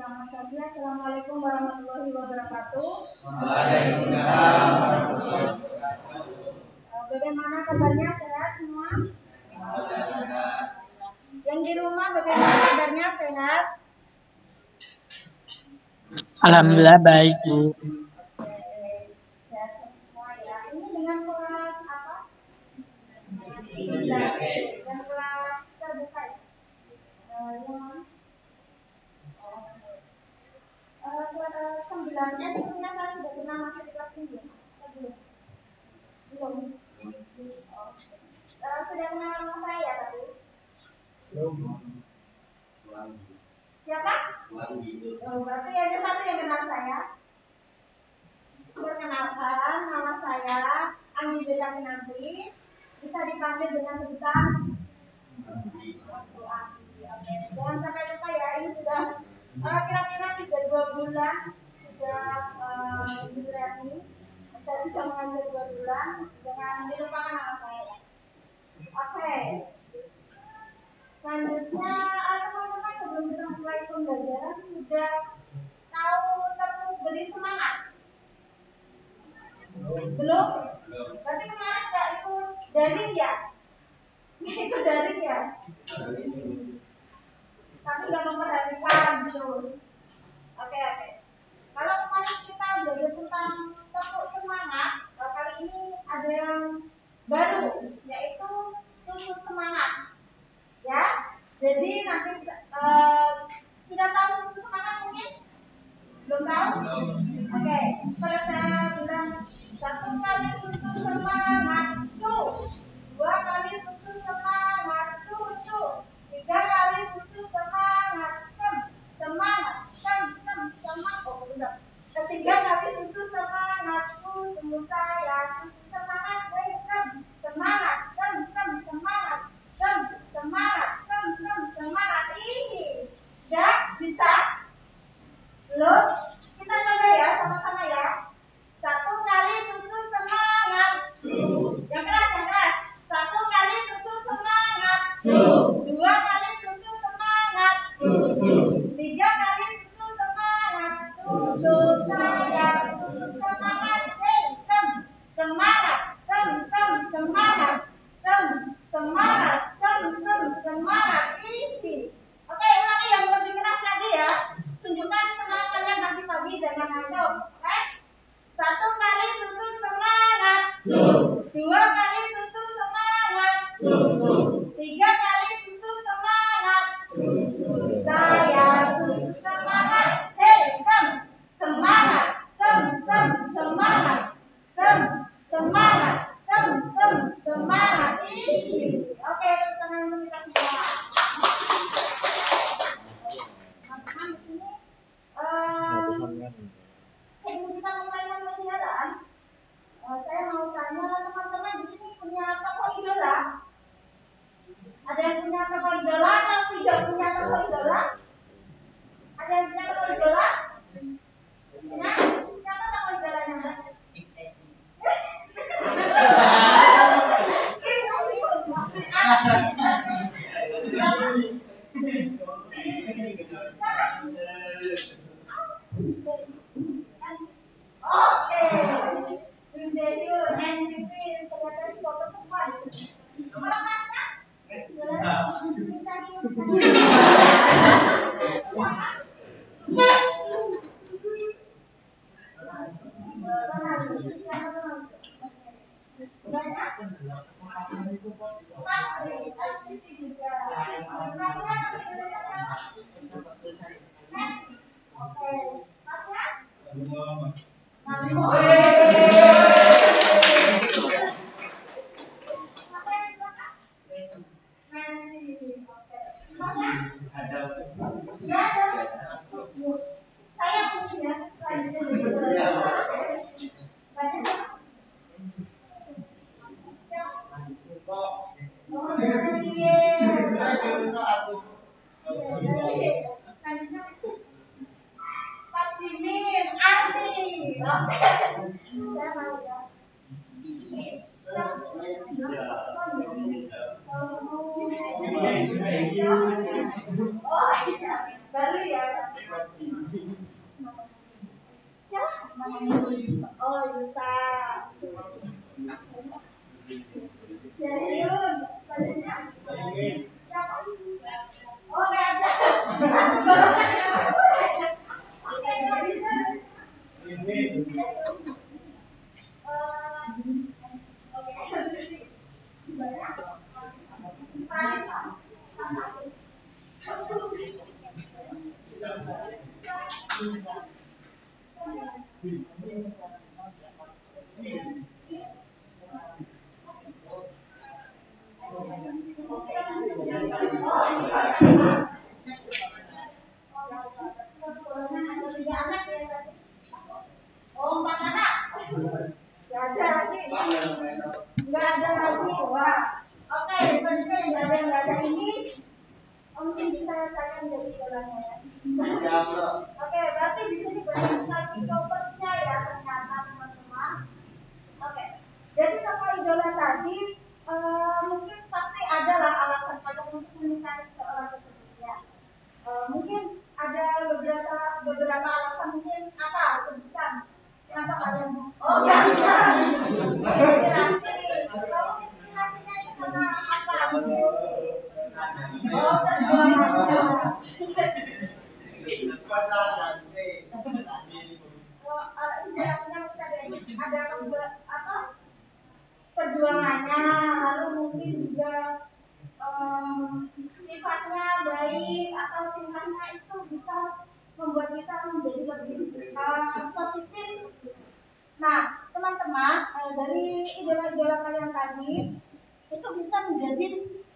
Assalamualaikum warahmatullahi wabarakatuh. Waalaikumsalam warahmatullahi wabarakatuh. Bagaimana kabarnya, sehat semua? Yang di rumah bagaimana kabarnya, sehat? Alhamdulillah baik, Bu. Oke, sehat semua ya. Ini dengan kelas apa? Dan kelas terbuka ya? Sembilannya tentunya saya sudah pernah masuk kelas ini. Belum. Sudah kenal nama saya tadi? Siapa? Berarti ada satu yang kenal saya. Perkenalkan, nama saya Anggi Bedaminanti. Bisa dipanggil dengan sebutan Anggi. Oke, jangan sampai lupa ya. Ini sudah kira-kira 2 bulan sudah dilayani. Saya sudah mengajar 2 bulan. Jangan dilupakan nama saya. Oke. Selanjutnya, teman-teman sebelum kita mulai pembelajaran sudah tahu temu beri semangat? Belum? Berarti kemarin nggak ikut daring ya? Ikut daring ya? Tapi nggak memperhatikan gitu. Oke. Kalau kemarin kita belajar tentang tepuk semangat, kali ini ada yang baru, yaitu susu semangat. Ya, jadi nanti sudah tahu susu semangat mungkin? Belum tahu? Oke, pada saya bilang 1 kali susu semangat su, 2 kali susu semangat su, 3 kali susu semangat semangat oh udah, 3 kali susu semangat su, semua saya susu semangat semangat semangat ini sudah bisa? Belum? Kita coba ya sama-sama ya. 1 kali susu semangat su. Yang keras. 1 kali susu semangat su. 2 kali susu semangat su. 3 kali susu semangat susu saya susu semangat semangat semangat ini. Oke, ulangi yang lebih keras lagi ya. Tunjukkan semangat kalian masih pagi, jangan ngantuk. Oke? 1 kali susu semangat su. 2 kali susu semangat su. 3 kali susu semangat susu saya susu semangat semangat semangat ini. Oke, tepuk tangan untuk kita semua. Nah, di sini sebelum kita mulai pembelajaran, saya mau tanya teman-teman di sini punya tokoh idola? Ada yang punya tokoh idola atau tidak punya tokoh idola? Ada yang punya tokoh idola? Punya? Siapa tokoh idolanya, Mas? Oke, Winderio, NDP, ternyata di foto semua. Nomor mana? Oh iya, baru ya. Oh, 4 anak. Nggak ada lagi. Nggak ada lagi. Wah. Oke, selanjutnya yang nggak ada ini. Mungkin bisa saya menjadi idolanya ya. Oke, berarti di sini banyak sekali fokusnya ya ternyata teman-teman. Oke, jadi tokoh idola tadi mungkin pasti adalah alasan kalian untuk menikahi seorang tersebut ya. Mungkin ada beberapa alasan, mungkin apa sebutkan kenapa kalian inspirasinya itu karena apa mungkin perjuangannya, lalu mungkin juga sifatnya baik atau tingkahnya itu bisa membuat kita menjadi lebih positif. Nah, teman-teman, dari idola-idola kalian tadi itu bisa menjadi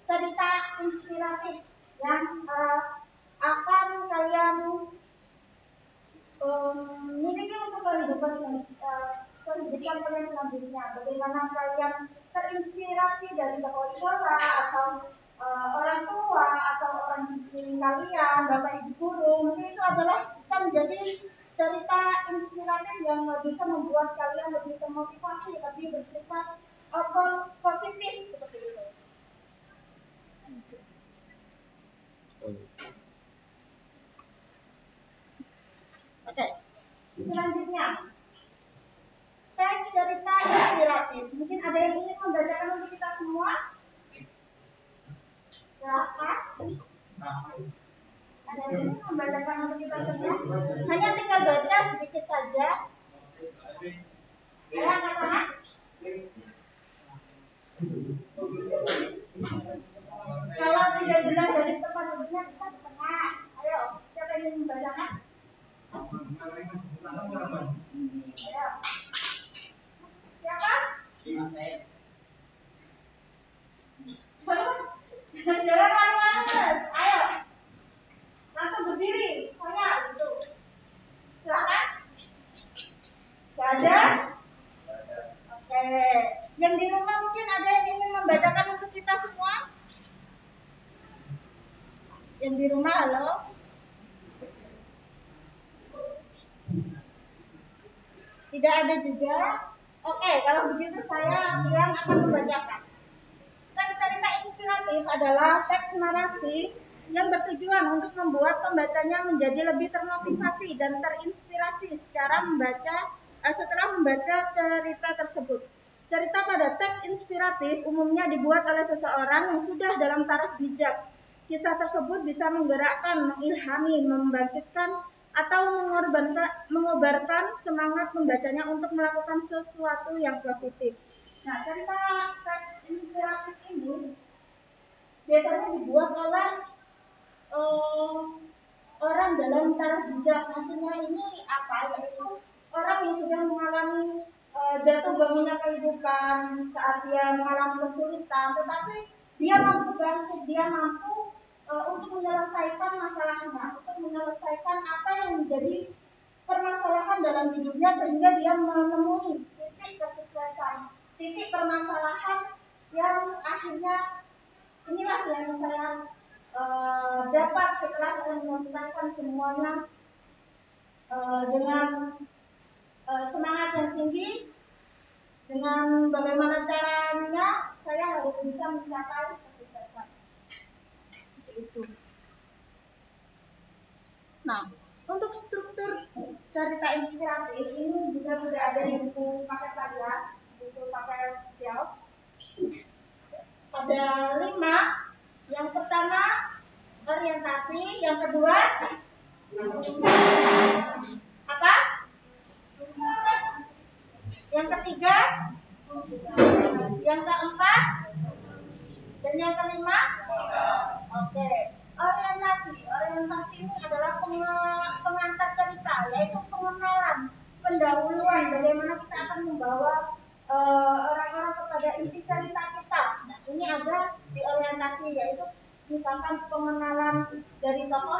cerita inspiratif yang akan kalian miliki untuk kehidupan kalian selanjutnya. Bagaimana kalian terinspirasi dari tokoh idola atau orang tua atau orang di sekeliling kalian, bapak ibu guru, mungkin itu adalah bisa menjadi cerita inspiratif yang bisa membuat kalian lebih termotivasi, lebih bersifat positif seperti itu. Oke, selanjutnya teks cerita inspiratif. Mungkin ada yang ingin membacakan untuk kita semua? Silakan. Ada yang ingin membacakan untuk kita semua? Hanya tinggal baca sedikit saja. Ya, anak-anak. Kalau tidak jelas dari tempat duduknya bisa di tengah. Ayo, siapa yang ingin membacakan? Ayo. Siapa? Jangan malu-malu. Ayo. Langsung berdiri. Saya gitu. Silakan. Gak ada? Oke. Yang di rumah mungkin ada yang ingin membacakan untuk kita semua? Yang di rumah, halo? Tidak ada juga? Oke, kalau begitu saya yang akan membacakan. Teks cerita inspiratif adalah teks narasi yang bertujuan untuk membuat pembacanya menjadi lebih termotivasi dan terinspirasi setelah membaca cerita tersebut. Cerita pada teks inspiratif umumnya dibuat oleh seseorang yang sudah dalam taraf bijak. Kisah tersebut bisa menggerakkan, mengilhami, membangkitkan, atau mengobarkan semangat pembacanya untuk melakukan sesuatu yang positif. Nah, cerita teks inspiratif ini biasanya dibuat oleh orang dalam taraf bijak. Maksudnya ini apa? Yaitu orang yang sudah mengalami jatuh bangunnya kehidupan saat dia mengalami kesulitan, tetapi dia mampu bangkit, dia mampu untuk menyelesaikan masalahnya, untuk menyelesaikan apa yang menjadi permasalahan dalam hidupnya sehingga dia menemui titik kesuksesan, titik permasalahan yang akhirnya inilah yang saya dapat setelah saya menyelesaikan semuanya dengan semangat yang tinggi, dengan bagaimana caranya saya harus bisa mencapai kesuksesan. Itu. Nah, untuk struktur cerita inspiratif ini juga sudah ada di buku paket saya, buku paket Jels. Ada 5. Yang pertama orientasi, yang kedua apa? Yang ketiga, yang keempat, dan yang kelima. Oke. Orientasi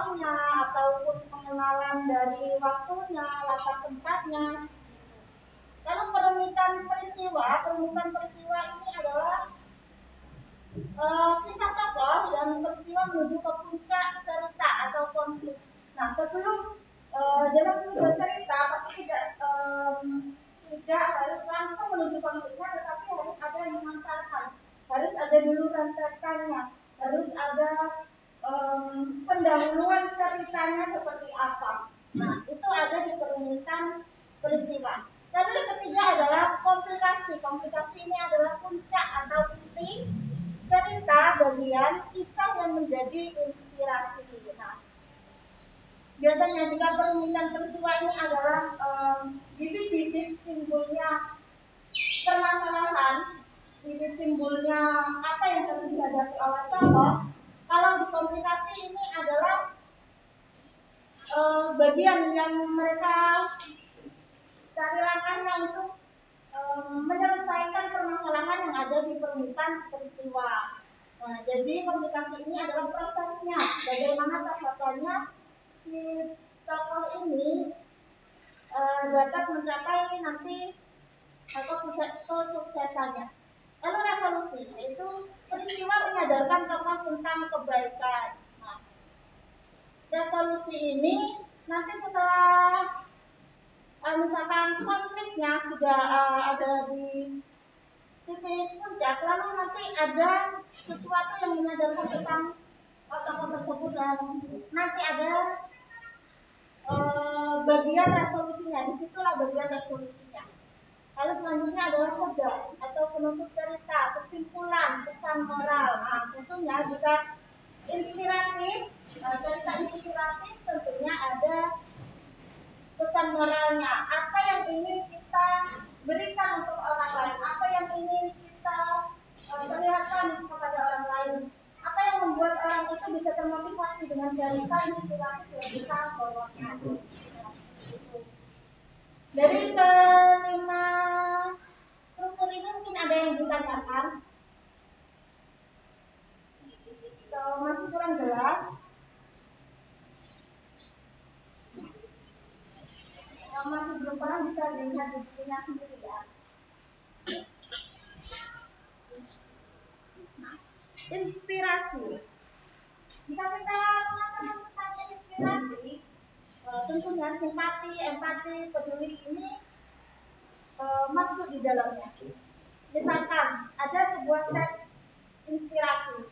tokohnya ataupun pengenalan dari waktunya, latar tempatnya. Lalu perumitan peristiwa ini adalah kisah tokoh dan peristiwa menuju ke puncak cerita atau konflik. Nah, sebelum dalam sebuah cerita pasti tidak harus langsung menuju konfliknya, tetapi harus ada yang mengantarkan, harus ada dulu rentetannya, harus ada pendahuluan ceritanya seperti apa. Nah, itu ada di perumitan peristiwa. Lalu yang ketiga adalah komplikasi. Komplikasi ini adalah puncak atau inti cerita bagian kisah yang menjadi inspirasi. Nah, biasanya jika perumitan peristiwa ini adalah bibit-bibit timbulnya permasalahan, bibit timbulnya apa yang terjadi dihadapi oleh tokoh. Kalau di komplikasi ini adalah bagian yang mereka cari langkahnya untuk menyelesaikan permasalahan yang ada di perumitan peristiwa. Nah, jadi komplikasi ini adalah prosesnya, bagaimana tahapannya si tokoh ini dapat mencapai nanti atau kesuksesannya. Lalu resolusi, yaitu peristiwa menyadarkan tokoh tentang kebaikan. Nah, resolusi ini nanti setelah misalkan konfliknya sudah ada di titik puncak, lalu nanti ada sesuatu yang menyadarkan tentang tokoh tersebut dan nanti ada bagian resolusinya. Disitulah bagian resolusinya. Lalu selanjutnya adalah coda atau penutup cerita, kesimpulan, pesan moral. Nah, tentunya jika inspiratif, cerita inspiratif tentunya ada pesan moralnya. Apa yang ingin kita berikan untuk orang lain? Apa yang ingin kita perlihatkan kepada orang lain? Apa yang membuat orang itu bisa termotivasi dengan cerita inspiratif yang kita bawakan? Dari kelima struktur ini mungkin ada yang ditanyakan. Kalau masih kurang jelas, yang masih belum paham bisa dilihat di bukunya sendiri ya. Inspirasi. Jika kita mengatakan tentang inspirasi, tentunya simpati, empati, peduli ini masuk di dalamnya. Misalkan ada sebuah teks inspirasi.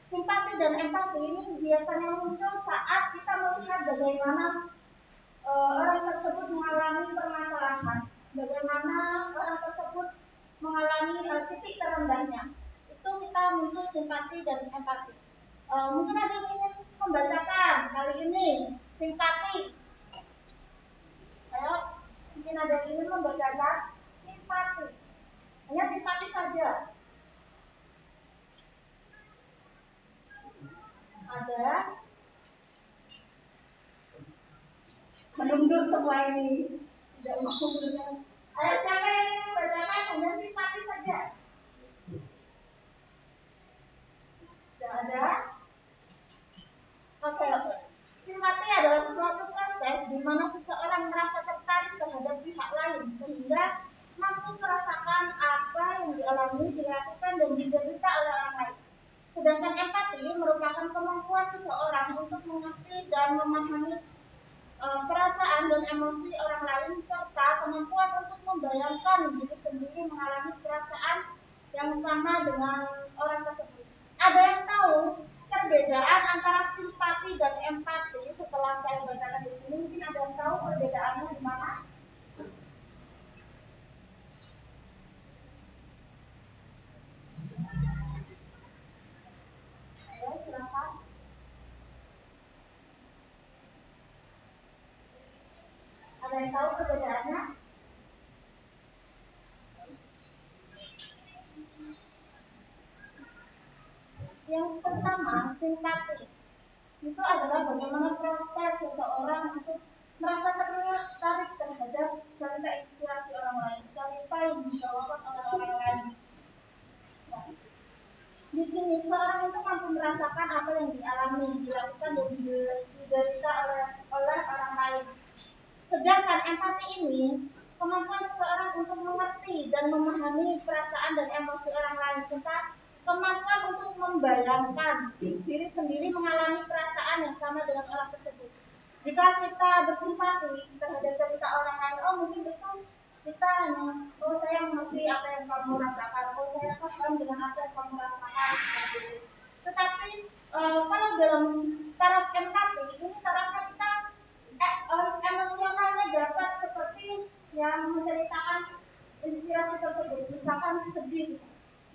Simpati dan empati ini biasanya muncul saat kita melihat bagaimana orang tersebut mengalami permasalahan, bagaimana orang tersebut mengalami titik terendahnya. Itu kita muncul simpati dan empati. Mungkin ada yang ingin membacakan kali ini simpati. Ayo, mungkin ada yang ingin membacakan simpati. Hanya simpati saja. Ada. Menunduk semua ini. Tidak mau mendengar. Ayo, siapa yang ingin membacakan hanya simpati saja? Tidak ada. Oke. Simpati adalah suatu proses di mana seseorang merasa tertarik terhadap pihak lain sehingga mampu merasakan apa yang dialami, dilakukan dan diderita oleh orang lain. Sedangkan empati merupakan kemampuan seseorang untuk mengerti dan memahami perasaan dan emosi orang lain serta kemampuan untuk membayangkan diri sendiri mengalami perasaan yang sama dengan orang tersebut. Ada yang tahu perbedaan antara simpati dan empati? Setelah saya bacakan di sini, mungkin ada yang tahu perbedaannya di mana? Ayo, silakan. Ada yang tahu perbedaannya? Yang pertama, simpati. Itu adalah bagaimana proses seseorang untuk merasa tertarik terhadap cerita inspirasi orang lain, cerita yang dibawakan oleh orang lain. Nah, di sini seorang itu mampu merasakan apa yang dialami, dilakukan dan diderita empati ini kemampuan seseorang untuk mengerti dan memahami perasaan dan emosi orang lain, serta kemampuan untuk membayangkan diri sendiri mengalami perasaan yang sama dengan orang tersebut. Jika kita bersimpati terhadap cerita orang lain, oh mungkin itu kita oh saya mengerti apa yang kamu rasakan, oh saya paham dengan apa yang kamu rasakan, seperti itu. Tetapi kalau dalam taraf empati ini tarafnya kita emosionalnya dapat seperti yang menceritakan inspirasi tersebut, misalkan sedih,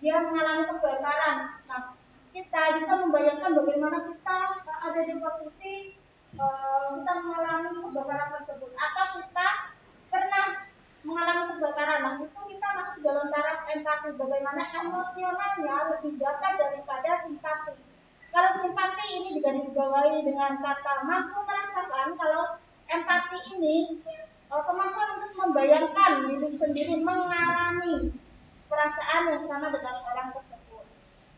dia mengalami kebakaran. Nah, kita bisa membayangkan bagaimana kita ada di posisi kita mengalami kebakaran tersebut, atau kita pernah mengalami kebakaran. Nah, itu kita masih dalam taraf empati, bagaimana emosionalnya lebih dapat daripada simpati. Kalau simpati ini digarisbawahi dengan kata mampu merasakan, kalau empati ini kemampuan untuk membayangkan diri sendiri mengalami perasaan yang sama dengan orang tersebut.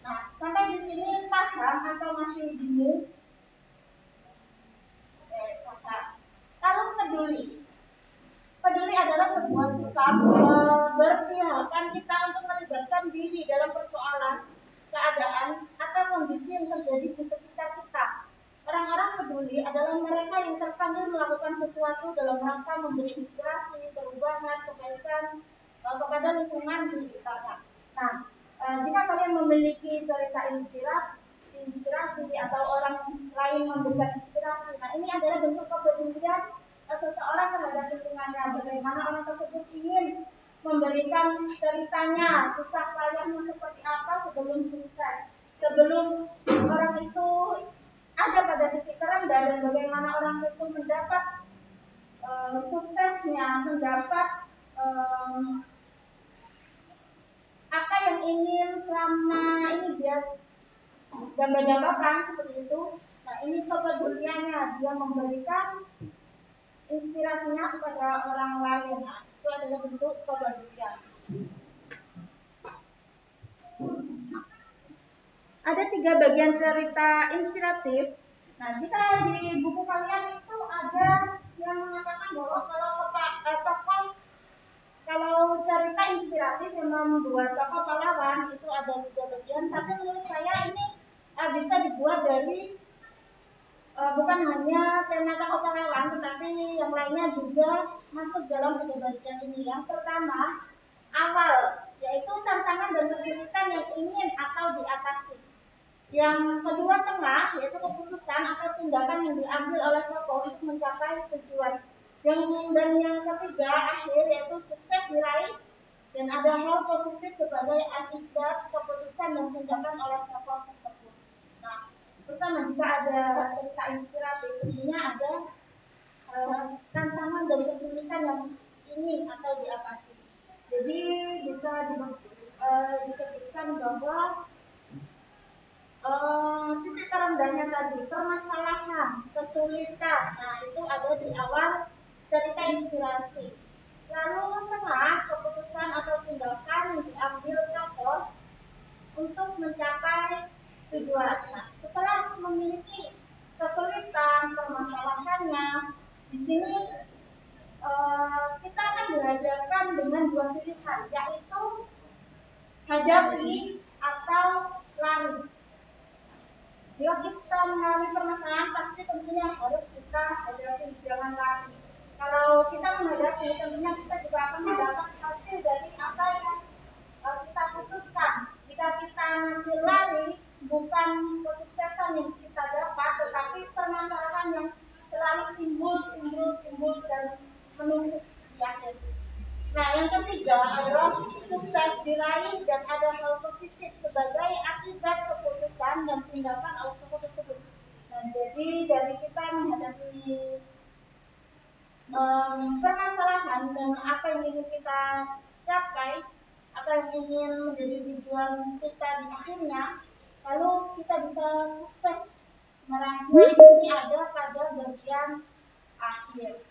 Nah, sampai di sini paham atau masih bingung? Kalau peduli adalah sebuah sikap berpihakan kita untuk melibatkan diri dalam persoalan, keadaan, atau kondisi yang terjadi di sekitar kita. Orang-orang peduli adalah mereka yang terpanggil melakukan sesuatu dalam rangka memberi inspirasi, perubahan, kebaikan kepada lingkungan di sekitarnya. Nah, jika kalian memiliki cerita inspirasi atau orang lain memberikan inspirasi, nah ini adalah bentuk kepedulian seseorang terhadap lingkungannya. Bagaimana orang tersebut ingin memberikan ceritanya, susah payahnya seperti apa sebelum sukses, sebelum orang itu ada pada titik terendah, dan bagaimana orang itu mendapat suksesnya, mendapat apa yang ingin selama ini dia gambar-gambarkan seperti itu. Nah, ini kepeduliannya, dia memberikan inspirasinya kepada orang lain. Nah, itu adalah bentuk kepedulian. Ada 3 bagian cerita inspiratif. Nah, jika di buku kalian itu ada yang mengatakan bahwa kalau cerita inspiratif yang membuat tokoh pahlawan itu ada 3 bagian, tapi menurut saya ini bisa dibuat dari bukan hanya tema tokoh pahlawan, tetapi yang lainnya juga masuk dalam 3 bagian ini. Yang pertama, awal, yaitu tantangan dan kesulitan yang ingin atau diatasi. Yang kedua, tengah, yaitu keputusan atau tindakan yang diambil oleh tokoh untuk mencapai tujuan. Dan yang ketiga, akhir, yaitu sukses diraih dan ada hal positif sebagai akibat keputusan dan tindakan oleh tokoh tersebut. Nah, pertama, jika ada cerita inspiratif, tentunya ada tantangan dan kesulitan yang ingin atau diatasi. Jadi bisa disebutkan bahwa titik terendahnya tadi, permasalahan, kesulitan, nah itu ada di awal cerita inspirasi. Lalu tengah, keputusan atau tindakan yang diambil tokoh untuk mencapai tujuan. Nah, setelah memiliki kesulitan, permasalahannya, di sini kita akan dihadapkan dengan 2 pilihan, yaitu hadapi atau lari. Jika kita mengalami permasalahan, pasti tentunya harus kita hadapi, jangan lari. Kalau kita menghadapi, tentunya kita juga akan mendapat hasil dari apa yang kita putuskan. Jika kita nanti lari, bukan kesuksesan yang kita dapat, tetapi permasalahan yang selalu timbul dan menumpuk di akhir. Nah, yang ketiga adalah sukses diraih dan ada hal positif sebagai akibat keputusan dan tindakan oleh tokoh tersebut. Nah, jadi dari kita menghadapi permasalahan dan apa yang ingin kita capai, apa yang ingin menjadi tujuan kita di akhirnya, lalu kita bisa sukses meraih ini ada pada bagian akhir.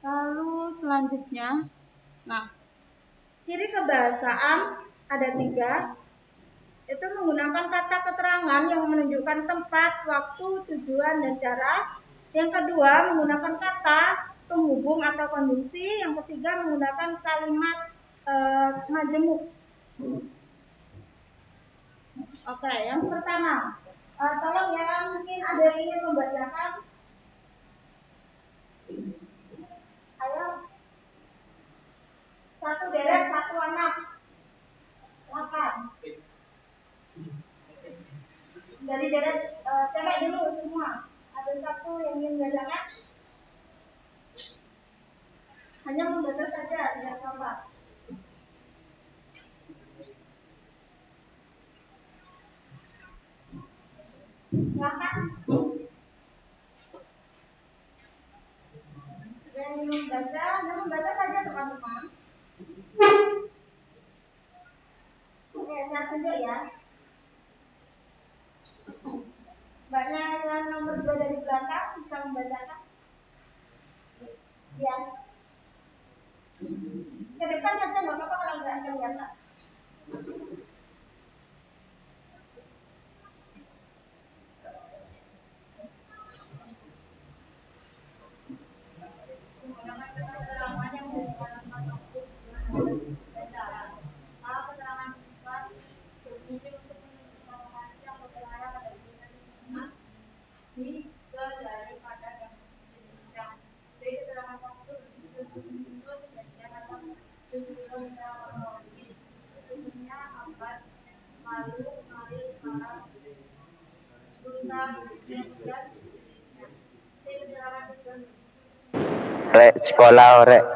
Lalu selanjutnya, nah, ciri kebahasaan ada 3, itu menggunakan kata keterangan yang menunjukkan tempat, waktu, tujuan, dan cara. Yang kedua menggunakan kata penghubung atau konjungsi. Yang ketiga menggunakan kalimat majemuk. Oke, yang pertama, tolong ya, mungkin ada yang ingin membacakan. Ayo, satu deret, satu anak. Silakan. Dari deret cewek dulu semua. Ada satu yang ingin membacakan. Hanya membaca saja, tidak apa-apa. Silakan. Yang membaca saja teman-teman. Oke, saya tunjuk ya. Mbaknya yang nomor 2 dari belakang bisa membacakan. Ya. Ke depan saja nggak apa-apa kalau nggak kelihatan. Rek sekolah rek.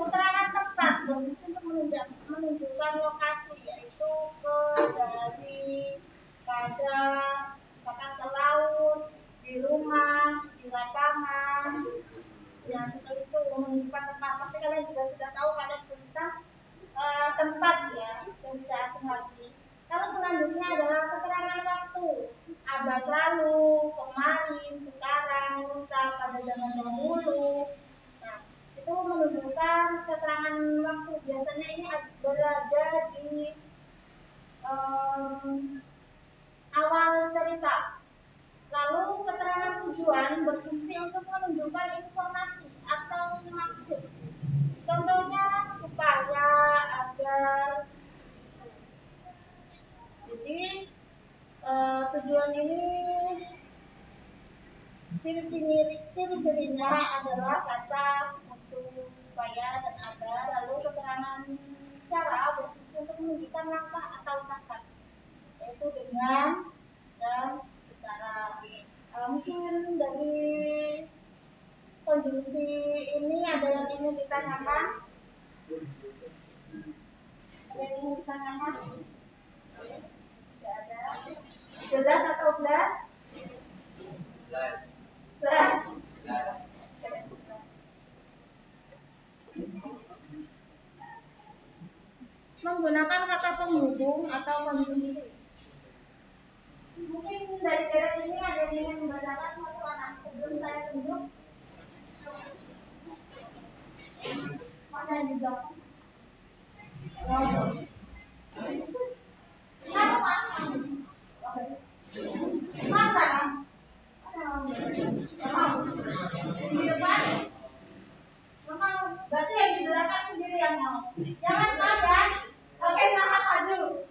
Keterangan tempat berfungsi untuk menunjukkan lokasi, yaitu ke dari pada bahkan ke laut, di rumah, di lapangan, ya seperti itu menunjukkan tempat. Pasti kalian juga sudah tahu kadang tentang tempat ya, yang tidak asing lagi. Lalu selanjutnya adalah keterangan waktu, abad lalu, kemarin, sekarang, lusa, pada zaman dahulu. Nah, itu menunjukkan keterangan waktu. Biasanya ini berada di awal cerita. Lalu keterangan tujuan berfungsi untuk menunjukkan informasi atau maksud. Contohnya supaya, agar. Jadi tujuan ini ciri-cirinya adalah kata untuk, supaya, dan agar. Lalu keterangan cara berfungsi untuk menunjukkan langkah atau tahap, yaitu dengan dan secara. Mungkin dari konjungsi ini ada yang ingin ditanyakan? Ada yang ingin ditanyakan? Tidak ada. Jelas atau belas? Belas. Menggunakan kata penghubung atau konjungsi. Mungkin dari deret ini ada yang ingin membacakan satu anak sebelum saya tunjuk. Mana yang juga? Mana? Di depan? Berarti yang di belakang sendiri yang mau. Jangan maaf ya. Oke, silahkan maju.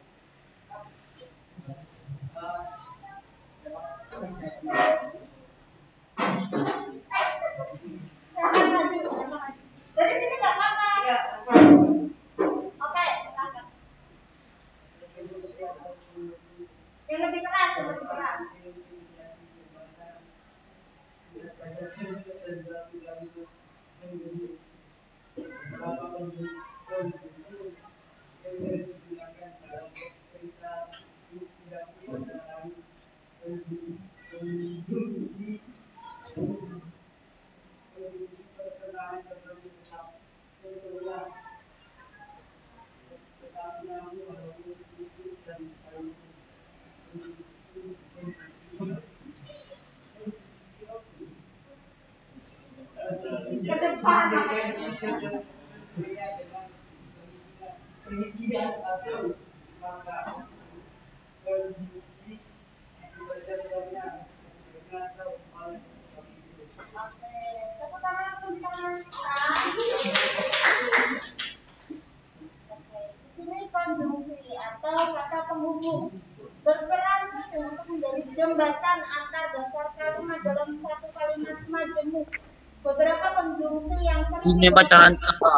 perbedaan antar dasar kalimat dalam satu kalimat majemuk. Beberapa konjungsi yang sering Ini bacaan apa?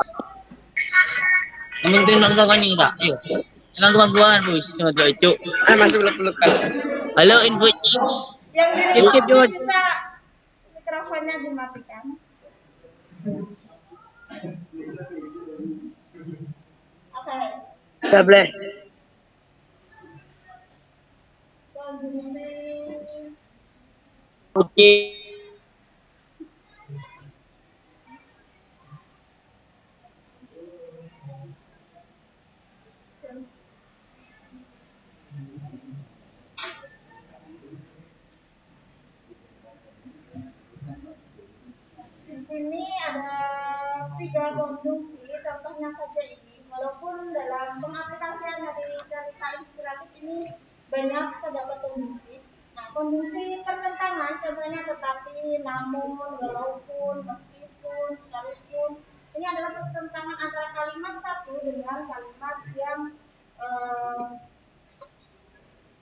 Mungkin nonton kan ini tak? Yuk. Nonton bukan bos sama tu itu. Masih belum kan. Halo info. yang Cip, Jos. bisa mikrofonnya dimatikan. Oke. Tak boleh. Konjungsi Okey. di sini ada 3 konjungsi, contohnya saja ini. Walaupun dalam pengaplikasian dari cerita inspiratif ini banyak terdapat konjungsi. Nah, konjungsi pertentangan contohnya tetapi, namun, walaupun, meskipun, sekalipun. Ini adalah pertentangan antara kalimat satu dengan kalimat yang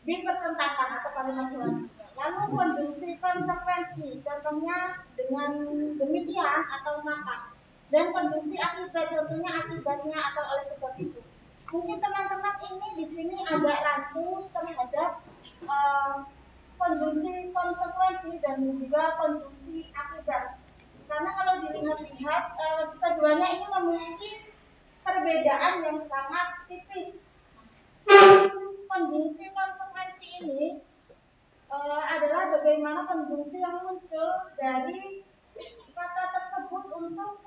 dipertentangkan atau kalimat selanjutnya. Lalu konjungsi konsekuensi, contohnya dengan demikian atau maka. Dan konjungsi akibat, contohnya akibatnya atau oleh sebab itu. Mungkin teman-teman ini di sini agak rancu terhadap konjungsi konsekuensi dan juga konjungsi akibat. Karena kalau dilihat-lihat keduanya ini memiliki perbedaan yang sangat tipis. Konjungsi konsekuensi ini adalah bagaimana konjungsi yang muncul dari kata tersebut untuk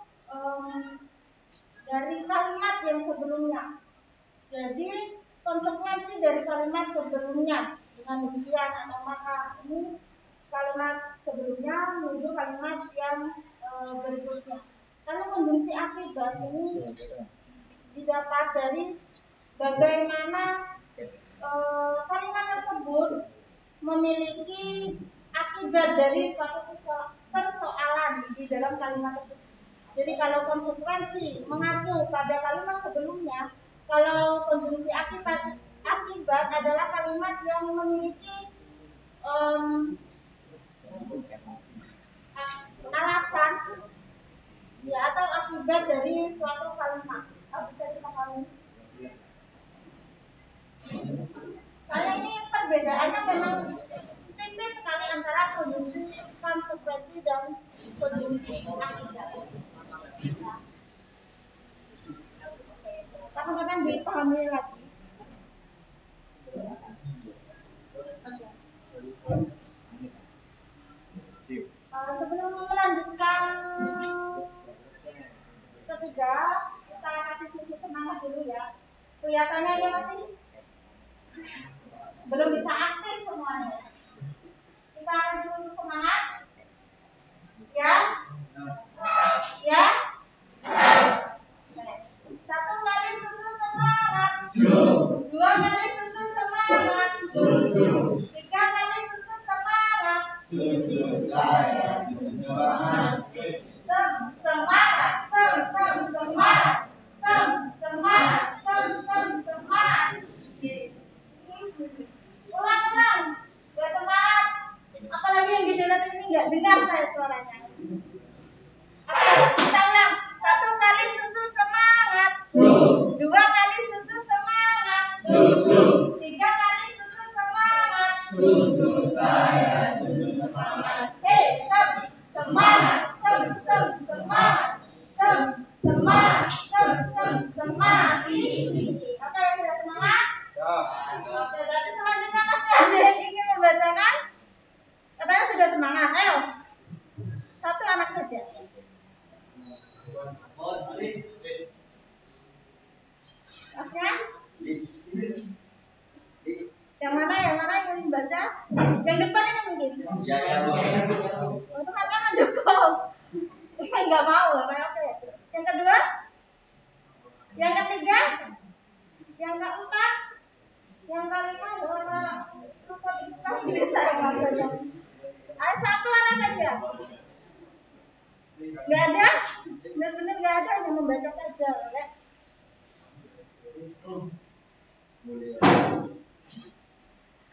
dari kalimat yang sebelumnya. Jadi konsekuensi dari kalimat sebelumnya dengan demikian atau maka ini kalimat sebelumnya menuju kalimat yang berikutnya. Kalau konjungsi akibat ini didapat dari bagaimana kalimat tersebut memiliki akibat dari suatu persoalan di dalam kalimat tersebut. Jadi kalau konsekuensi mengacu pada kalimat sebelumnya, kalau konjungsi akibat adalah kalimat yang memiliki alasan ya atau akibat dari suatu kalimat. Bisa dipahami? Karena ini perbedaannya memang tipis sekali antara konjungsi konsekuensi dan konjungsi akibat. Teman-teman dipahami lagi. Sebelum melanjutkan ketiga, kita kasih sisi semangat dulu ya. Kelihatannya ini masih belum bisa aktif semuanya. Kita kasih semangat, ya, ya. 1 kali susu semangat, 2 kali susu semangat, 3 kali susu semangat, semangat, semangat. Ulang-ulang, gak semangat. Apalagi yang di dalam ini nggak dengar saya suaranya. Kita ulang. 1 kali susu semangat, 2 kali susu semangat, 3 kali susu semangat, susu saya susu semangat. Semangat, semangat, semangat. Ini apa yang sudah semangat? Oke, berarti selanjutnya pasti ada yang ingin membacakan. Katanya sudah semangat. Ayo, 1 anak saja. Oke. Yang mana yang membaca? Yang depan ini mungkin. Itu maka mendukung. Enggak mau, oke. Yang kedua? Yang ketiga? Yang keempat? Yang kelima adalah lupa bisa yang baca. Ayo 1 anak saja. Enggak ada? Benar-benar enggak ada yang membaca saja, ya.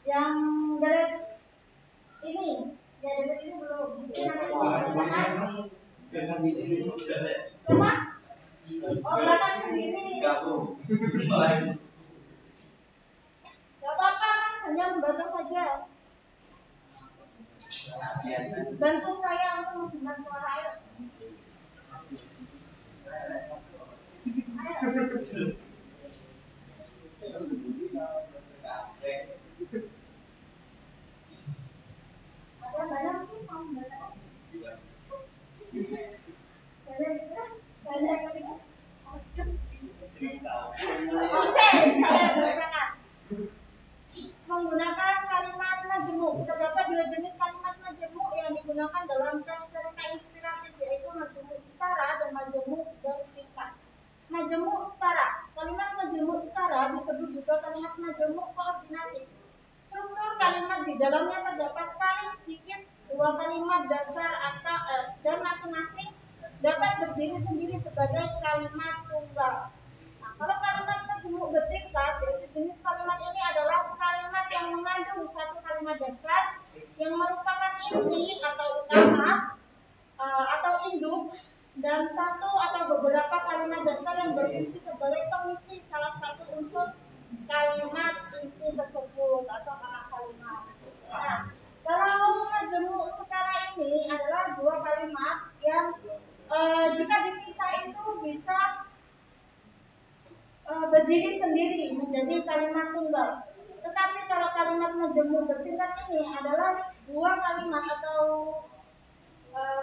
Yang dari Cuma oh belakang sendiri. Gak apa-apa kan, hanya membaca saja. Bantu saya untuk mendengar suara air. Ada banyak sih kamu baca. Banyak ketiga. Oke, saya bacakan. Menggunakan kalimat majemuk. Terdapat dua jenis kalimat majemuk yang digunakan dalam teks cerita inspiratif, yaitu majemuk setara dan majemuk bertingkat. Majemuk setara. Kalimat majemuk setara disebut juga kalimat majemuk koordinatif. Struktur kalimat di dalamnya terdapat paling sedikit dua kalimat dasar atau dan masing-masing dapat berdiri sendiri sebagai kalimat tunggal. Nah, kalau kalimat majemuk bertingkat, yaitu jenis kalimat ini adalah kalimat yang mengandung satu kalimat dasar yang merupakan inti atau utama atau induk, dan satu atau beberapa kalimat dasar yang berfungsi sebagai pengisi salah satu unsur kalimat inti tersebut atau anak kalimat. Nah, kalau majemuk setara ini adalah dua kalimat yang jika dipisah itu bisa berdiri sendiri menjadi kalimat tunggal. Tetapi kalau kalimat majemuk bertingkat ini adalah dua kalimat atau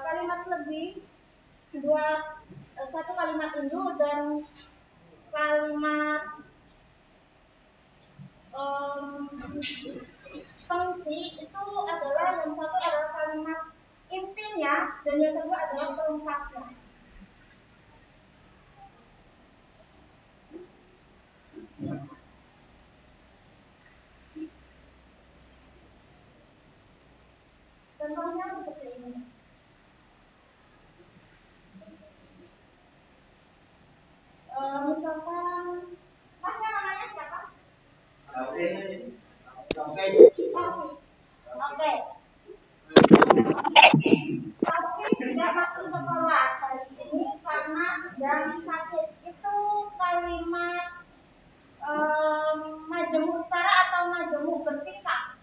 kalimat lebih, satu kalimat induk dan kalimat pengisi. Itu adalah, yang satu adalah kalimat intinya dan yang kedua adalah pelengkapnya. Contohnya seperti ini. Misalkan, masnya namanya siapa? Oke. Tapi tidak masuk sekolah hari ini karena sedang sakit. Itu kalimat majemuk setara atau majemuk bertingkat?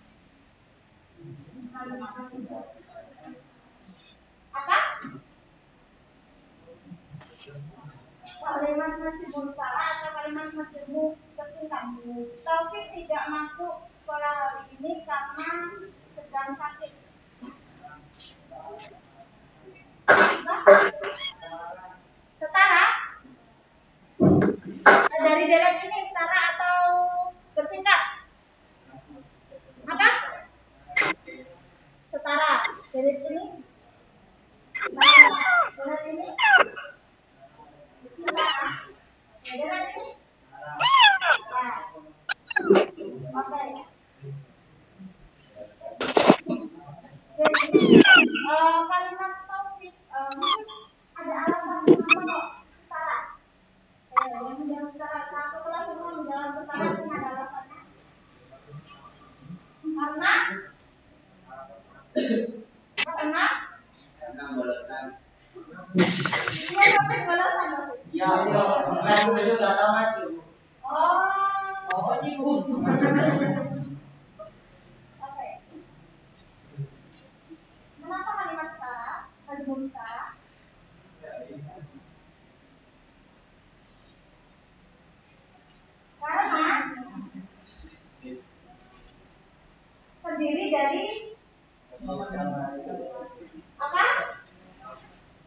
Apa? Kalimat majemuk setara atau kalimat majemuk bertingkat? Tapi tidak masuk sekolah hari ini karena sedang sakit. Setara? Dari deret ini setara atau bertingkat? Apa? Setara. Deret ini? Deret ini? Setara. Deret ini? Oke. Jadi kalimat topik ada alasan kenapa kok setara. Yang menjawab setara, satu kelas semua menjawab setara ini ada alasannya. Karena balasan. Iya, tapi balasan. Iya, bukan baju nggak tahu masih. Oh, ibu. Oke. Kenapa kalimat setara? Majemuk setara? Karena terdiri dari apa?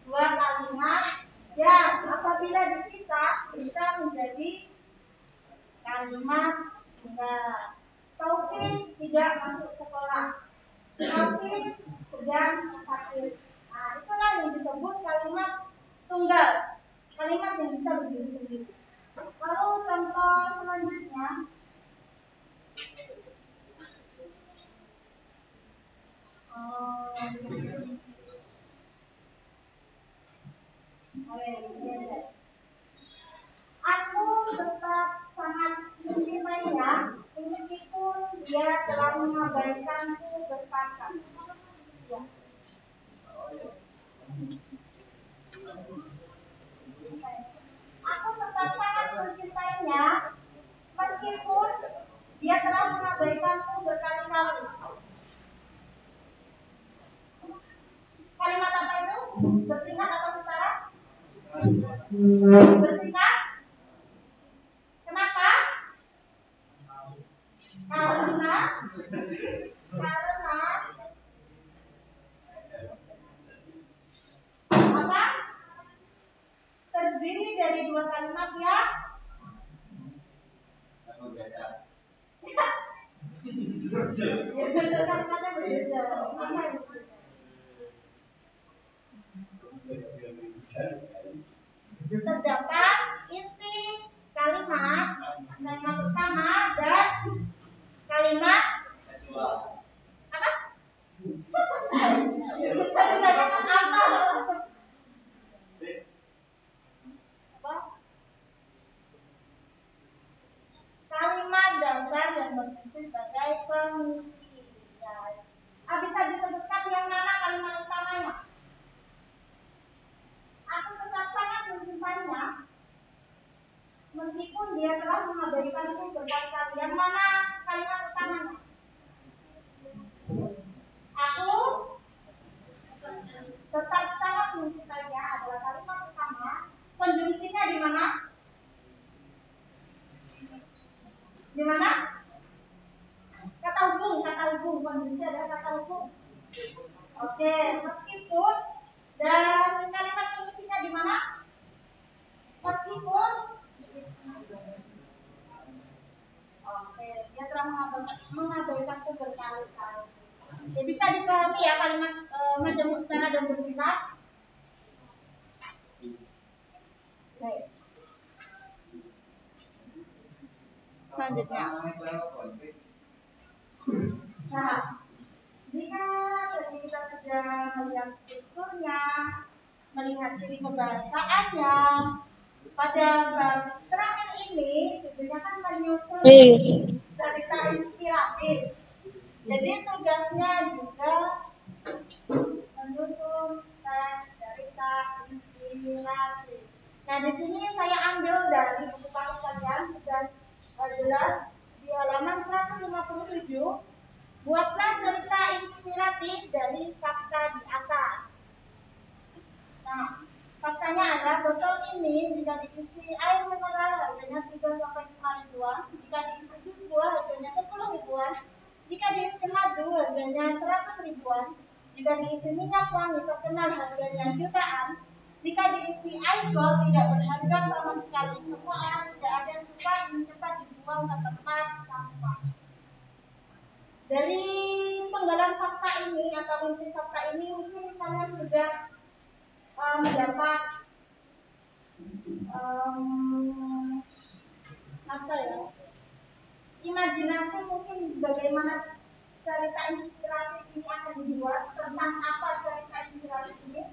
Dua kalimat yang apabila dipisah bisa menjadi kalimat tunggal. Taufik tidak masuk sekolah. Taufik sedang sakit. Nah, itulah yang disebut kalimat tunggal. Kalimat yang bisa berdiri sendiri. Lalu contoh selanjutnya, aku tetap sangat mencintainya meskipun dia telah mengabaikanku berkata. Ya. Bertingkat atau setara? Bertingkat? Kenapa? Karena apa? Terdiri dari dua kalimat ya. Ya betul, kalimatnya berbeda. Mana itu? Terdapat inti kalimat pertama dan kalimat apa? Kalimat apa? Kalimat dasar dan berfungsi sebagai pengisi. Ya. Bisa disebutkan yang mana kalimat utamanya? Aku tetap sangat mencintainya, meskipun dia telah mengabaikanku berkali-kali. Yang mana kalimat utamanya? Aku tetap sangat mencintainya adalah kalimat utama. Konjungsinya di mana? Di mana? Kata hubung. Konjungsi adalah kata hubung. Oke, meskipun. Dan kalimat pengisinya di mana? Meskipun. Oke, dia telah mengabaikanku berkali-kali. Ya, bisa dipahami ya kalimat majemuk setara dan bertingkat. Baik. Selanjutnya. Nah, jika tadi kita sudah melihat strukturnya, melihat ciri kebahasaannya, pada bab terakhir ini tentunya kan menyusun cerita inspiratif. Jadi tugasnya juga menyusun teks cerita inspiratif. Nah, di sini saya ambil dari buku paket kalian sudah jelas di halaman 157. Buatlah cerita inspiratif dari fakta di atas. Nah, faktanya adalah botol ini jika diisi air mineral harganya 3-5 ribuan, jika diisi jus buah harganya 10 ribuan, jika diisi madu harganya 100 ribuan, jika diisi minyak wangi terkenal harganya jutaan, jika diisi alkohol tidak berharga sama sekali. Semua orang tidak ada yang suka ingin cepat dibuang ke tempat sampah. Dari penggalan fakta ini atau inti fakta ini mungkin kalian sudah mendapat apa ya, imajinasi mungkin bagaimana cerita inspiratif ini akan dibuat, tentang apa cerita inspiratif ini.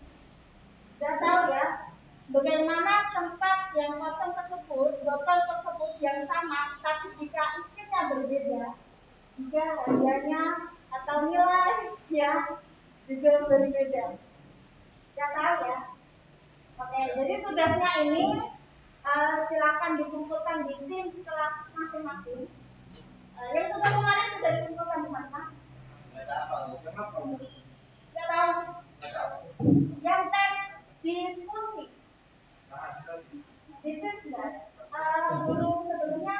Sudah tahu ya bagaimana tempat yang kosong tersebut, botol tersebut yang sama, tapi jika isinya berbeda, jika harganya atau nilai ya juga berbeda. Sudah tahu ya. Oke, jadi tugasnya ini silakan dikumpulkan di tim kelas masing-masing. Yang tugas kemarin sudah dikumpulkan di mana? Tidak tahu. Yang tes diskusi. Di tes ya. Guru sebelumnya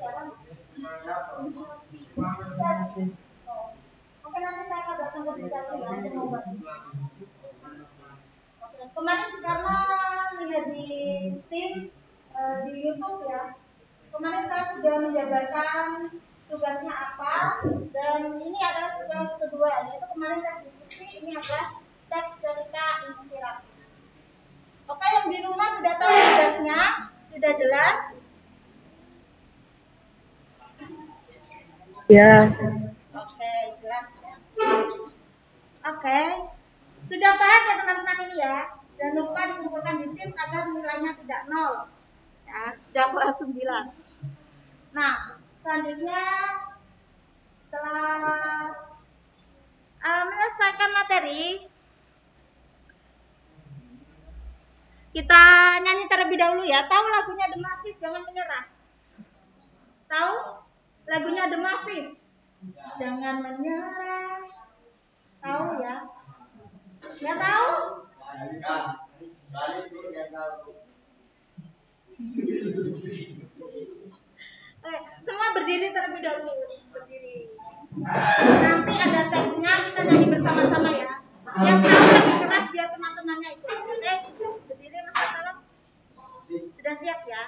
siapa? Oke, nanti saya akan datang ke bisa ya untuk membantu. Kemarin karena lihat di Teams di YouTube ya, kemarin saya sudah menjabarkan tugasnya apa, dan ini adalah tugas kedua, yaitu kemarin tes diskusi, ini adalah teks cerita inspiratif. Oke, yang di rumah sudah tahu tugasnya, sudah jelas? Ya. Oke, jelas ya. Oke, sudah paham ya teman-teman ini ya? Jangan lupa dikumpulkan di tim agar nilainya tidak 0. Ya, sudah kelas 9. Nah, selanjutnya setelah menyelesaikan materi, kita nyanyi terlebih dahulu ya. Tahu lagunya The Massive, jangan menyerah. Tahu lagunya The Massive? Jangan menyerah. Tahu ya? Ya tahu? Semua berdiri terlebih dahulu. Berdiri. Nanti ada teksnya, kita nyanyi bersama-sama ya. Yang lebih keras dia teman-temannya itu. Oke, berdiri Mas Salam. Sudah siap ya?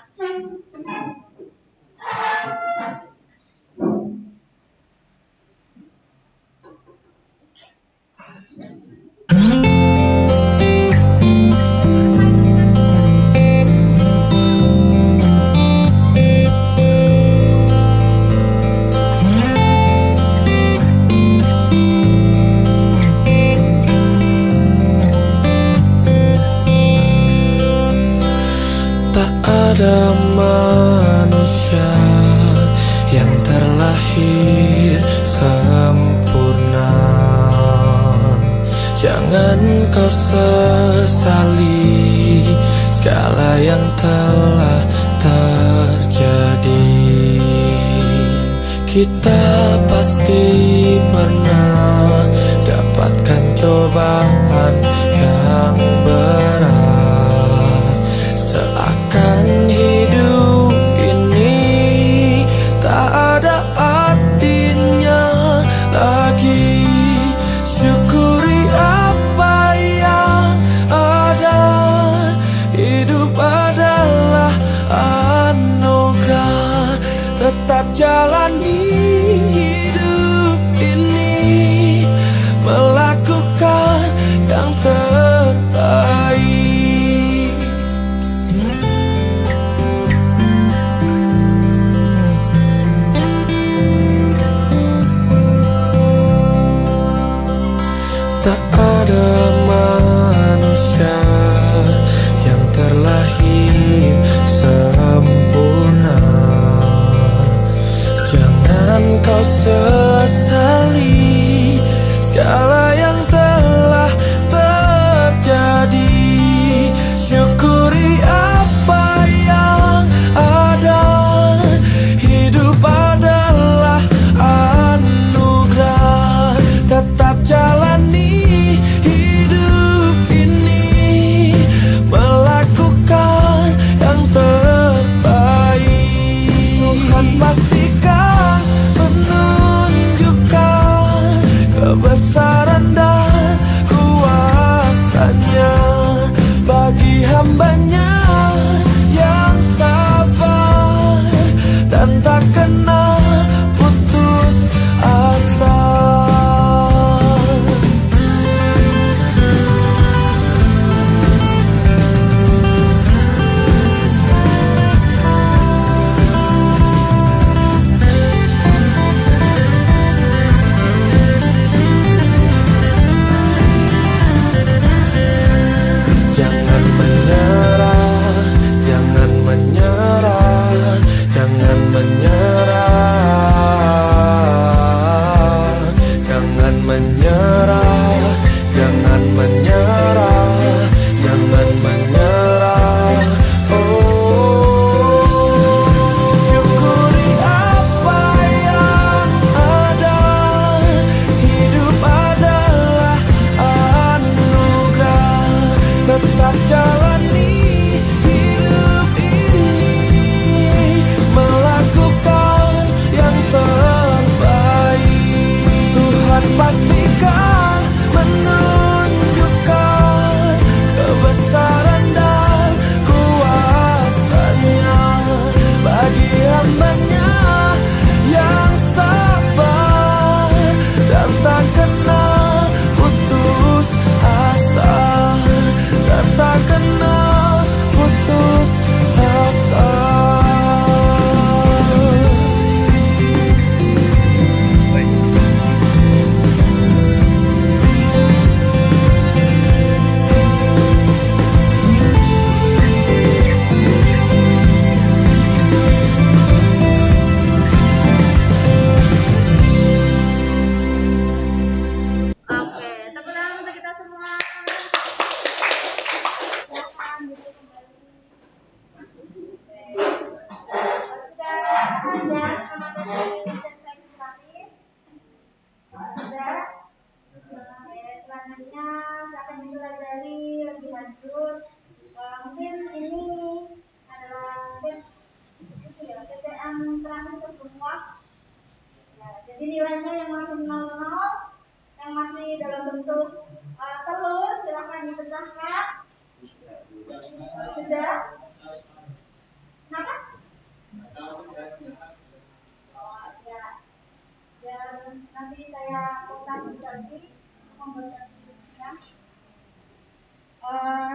Ada manusia yang terlahir sempurna. Jangan kau sesali segala yang telah terjadi. Kita pasti pernah dapatkan cobaan yang berat. Seakan hidup ini tak ada artinya lagi. Syukuri apa yang ada. Hidup adalah anugerah. Tetap jalani hidup ini, melakukan yang terbaik. Tak ada manusia yang terlahir sempurna. Jangan kau sesali segala yang telah terjadi. Syukuri apa yang ada. Hidup adalah anugerah. Tetap jalani hidup ini, melakukan yang terbaik. Tuhan pastikan menunjukkan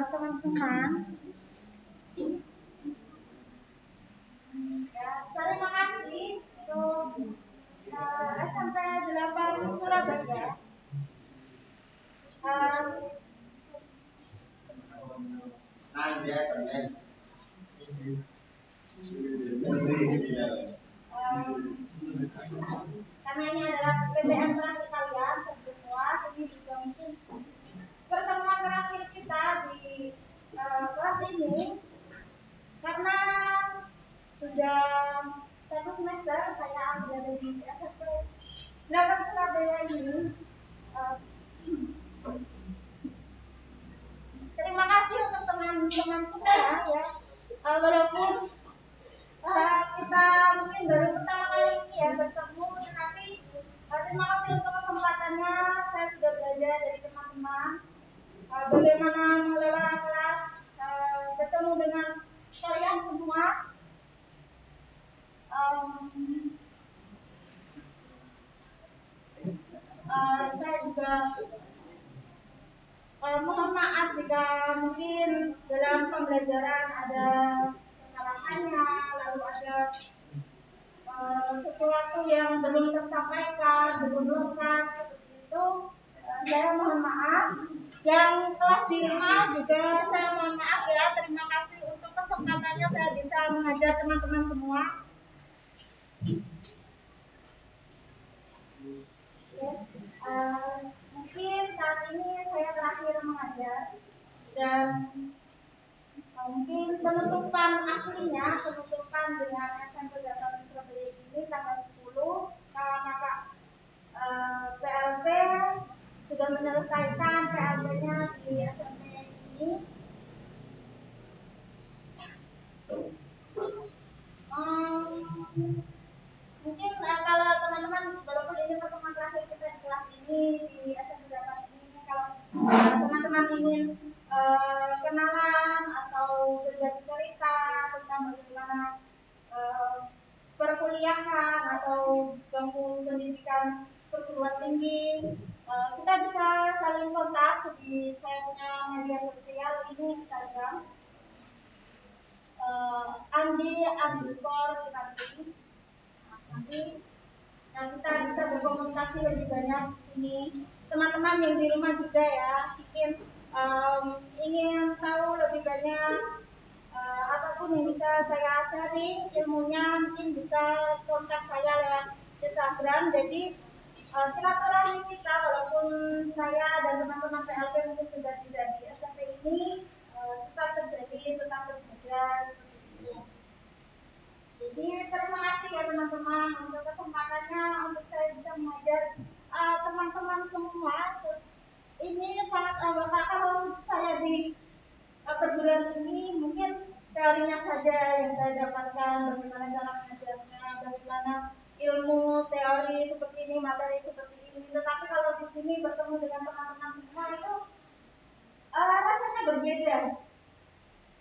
teman-teman. Ya, terima kasih untuk SMP 8 Surabaya. Karena ini adalah PTM terakhir kalian semua, jadi juga mungkin pertemuan terakhir kita di kelas ini, karena sudah 1 semester saya berada di SMP 8 Surabaya ini. Terima kasih untuk teman-teman semua ya, walaupun kita mungkin baru pertama kali ini ya bertemu, tetapi terima kasih untuk kesempatannya. Saya sudah belajar dari teman-teman bagaimana mengelola kelas, bertemu dengan kalian semua. Saya juga mohon maaf jika mungkin dalam pembelajaran ada kesalahannya, lalu ada sesuatu yang belum tersampaikan, belum lengkap seperti itu. Saya mohon maaf. Yang kelas di rumah juga saya mohon maaf ya. Terima kasih untuk kesempatannya saya bisa mengajar teman-teman semua. Mungkin saat ini saya terakhir mengajar, dan mungkin penutupan aslinya, penutupan dengan SMP 8 Surabaya ini tanggal 10, kakak PLP sudah menyelesaikan PLP-nya di SMP ini. Mungkin kalau teman-teman, walaupun ini pertemuan terakhir kita di kelas ini di SMP 8 ini, kalau teman-teman ingin kenalan atau berbagi cerita tentang bagaimana perkuliahan atau bangku pendidikan perguruan tinggi, kita bisa saling kontak di saya punya media sosial ini, Instagram andi_kinanti. Nanti kita bisa berkomunikasi lebih banyak di sini. Teman-teman yang di rumah juga ya, mungkin ingin tahu lebih banyak apapun yang bisa saya sharing ilmunya, mungkin bisa kontak saya lewat Instagram. Jadi silaturahmi kita, walaupun saya dan teman-teman PLP mungkin sudah tidak di SMP ini, tetap terjadi, tetap berjalan. Jadi terima kasih ya teman-teman untuk kesempatannya, untuk saya bisa mengajar teman-teman semua. Ini sangat kalau saya di perguruan tinggi, mungkin teorinya saja yang saya dapatkan, bagaimana cara mengajarnya, bagaimana ilmu teori seperti ini, materi seperti ini. Tetapi kalau di sini bertemu dengan teman-teman semua itu rasanya berbeda.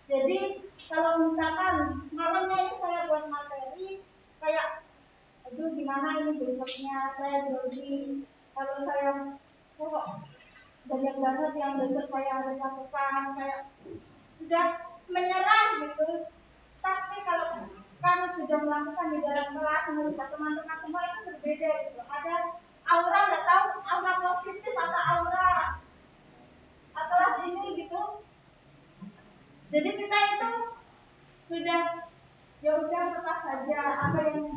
Jadi kalau misalkan malamnya ini saya buat materi, kayak aduh gimana ini besoknya saya grogi, kalau saya banyak banget yang besok saya harus lakukan, kayak sudah menyerah gitu. Tapi kalau kami sudah melakukan di dalam kelas, melihat teman-teman semua itu berbeda gitu. Ada aura, nggak tahu aura positif atau aura kelas ini gitu. Jadi kita itu sudah ya udah lepas saja apa yang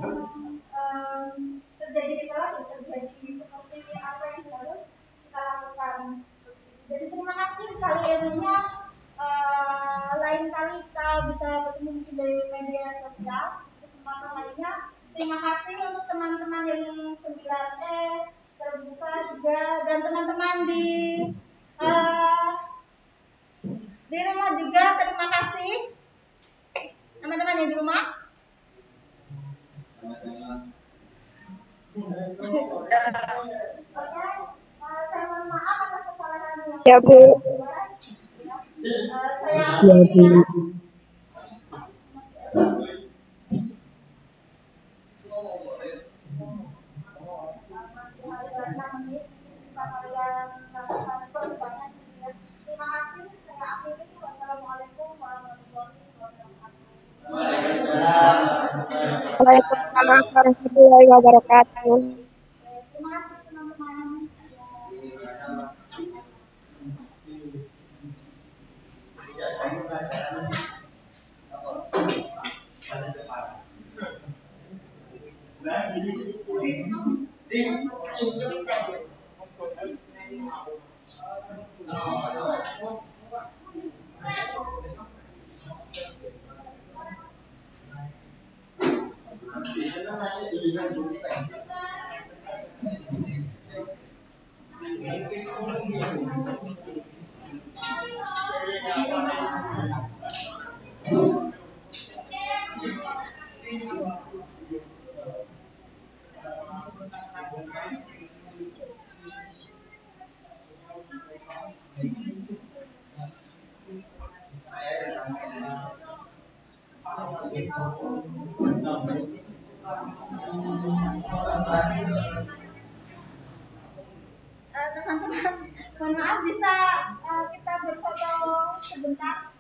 terjadi di kelas, terjadi seperti apa yang harus kita lakukan. Jadi terima kasih sekali ilmunya. Lain kali kita bisa bertemu mungkin dari media sosial, kesempatan lainnya. Terima kasih untuk teman-teman yang 9E terbuka juga, dan teman-teman di rumah juga. Terima kasih teman-teman yang di rumah. Oke, saya mohon maaf atas kesalahan yang ya Bu. saya Ya Bu. Terima kasih, saya akhiri. Waalaikumsalam warahmatullahi wabarakatuh. Terima kasih teman-teman. Teman-teman, mohon maaf bisa kita berfoto sebentar.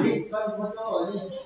Oke, silakan foto begini.